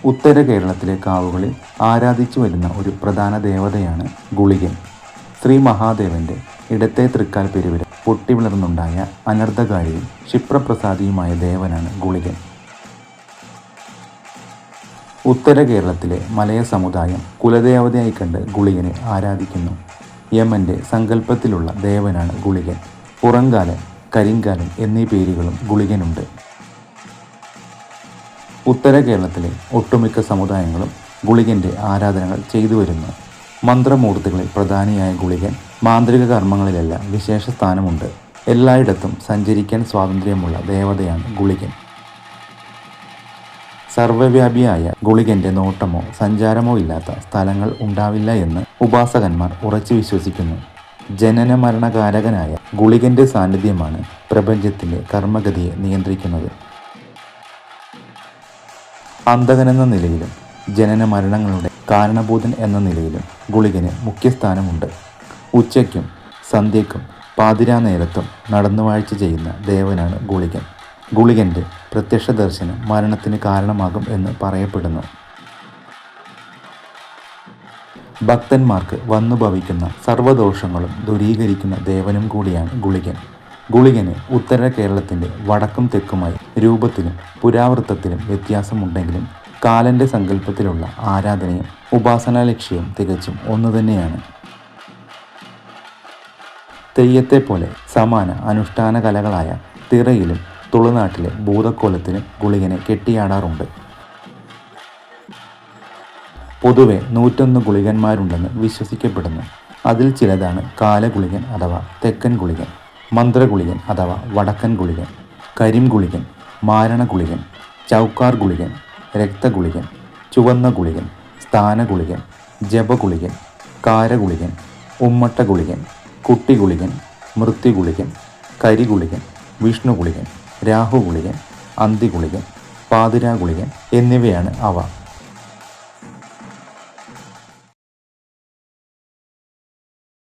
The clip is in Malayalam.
ഉത്തര കേരളത്തിലെ കാവുകളിൽ ആരാധിച്ചു വരുന്ന ഒരു പ്രധാന ദേവതയാണ് ഗുളികൻ. ശ്രീ മഹാദേവന്റെ ഇടത്തെ തൃക്കാൽ പെരുവിരൽ പൊട്ടിവിളർന്നുണ്ടായ അനർഥകാരിയും ക്ഷിപ്രപ്രസാദിയുമായ ദേവനാണ് ഗുളികൻ. ഉത്തര കേരളത്തിലെ മലയ സമുദായം കുലദേവതയായി കണ്ട് ഗുളികനെ ആരാധിക്കുന്നു. യമന്റെ സങ്കല്പത്തിലുള്ള ദേവനാണ് ഗുളികൻ. പുറങ്കാലൻ, കരിങ്കാലൻ എന്നീ പേരുകളും ഗുളികനുണ്ട്. ഉത്തര കേരളത്തിലെ ഒട്ടുമിക്ക സമുദായങ്ങളും ഗുളികന്റെ ആരാധനകൾ ചെയ്തു വരുന്നു. മന്ത്രമൂർത്തികളിൽ പ്രധാനിയായ ഗുളികൻ മാന്ത്രിക കർമ്മങ്ങളിലെല്ലാം വിശേഷ സ്ഥാനമുണ്ട്. എല്ലായിടത്തും സഞ്ചരിക്കാൻ സ്വാതന്ത്ര്യമുള്ള ദേവതയാണ് ഗുളികൻ. സർവ്വവ്യാപിയായ ഗുളികന്റെ നോട്ടമോ സഞ്ചാരമോ ഇല്ലാത്ത സ്ഥലങ്ങൾ ഉണ്ടാവില്ല എന്ന് ഉപാസകന്മാർ ഉറച്ചു വിശ്വസിക്കുന്നു. ജനന മരണകാരകനായ ഗുളികന്റെ സാന്നിധ്യമാണ് പ്രപഞ്ചത്തിന്റെ കർമ്മഗതിയെ നിയന്ത്രിക്കുന്നത്. അന്തകനെന്ന നിലയിലും ജനന മരണങ്ങളുടെ കാരണഭൂതൻ എന്ന നിലയിലും ഗുളികന് മുഖ്യസ്ഥാനമുണ്ട്. ഉച്ചയ്ക്കും സന്ധ്യയ്ക്കും പാതിരാ നേരത്തും നടന്നുവാഴ്ച ചെയ്യുന്ന ദേവനാണ് ഗുളികൻ. ഗുളികന്റെ പ്രത്യക്ഷ ദർശനം മരണത്തിന് കാരണമാകും എന്ന് പറയപ്പെടുന്നു. ഭക്തന്മാർക്ക് വന്നു ഭവിക്കുന്ന സർവ്വദോഷങ്ങളും ദൂരീകരിക്കുന്ന ദേവനും കൂടിയാണ് ഗുളികൻ. ഗുളികന് ഉത്തര കേരളത്തിൻ്റെ വടക്കും തെക്കുമായി രൂപത്തിലും പുരാവൃത്തത്തിലും വ്യത്യാസമുണ്ടെങ്കിലും കാലന്റെ സങ്കല്പത്തിലുള്ള ആരാധനയും ഉപാസനാ ലക്ഷ്യവും തികച്ചും ഒന്നുതന്നെയാണ്. തെയ്യത്തെ പോലെ സമാന അനുഷ്ഠാന കലകളായ തിറയിലും തുളുനാട്ടിലെ ഭൂതക്കോലത്തിലും ഗുളികനെ കെട്ടിയാടാറുണ്ട്. പൊതുവെ 101 ഗുളികന്മാരുണ്ടെന്ന് വിശ്വസിക്കപ്പെടുന്നു. അതിൽ ചിലതാണ് കാലഗുളികൻ അഥവാ തെക്കൻ ഗുളികൻ, മന്ത്രഗുളികൻ അഥവാ വടക്കൻ ഗുളികൻ, കരിംഗുളികൻ, മാരണഗുളികൻ, ചൗക്കാർ ഗുളികൻ, രക്തഗുളികൻ, ചുവന്ന ഗുളികൻ, സ്ഥാനഗുളികൻ, ജപഗുളികൻ, കാരഗുളികൻ, ഉമ്മട്ട ഗുളികൻ, കുട്ടിഗുളികൻ, മൃത്യുഗുളികൻ, കരിഗുളികൻ, വിഷ്ണുഗുളികൻ, രാഹുഗുളികൻ, അന്തിഗുളികൻ, പാതിരാഗുളികൻ എന്നിവയാണ് അവ.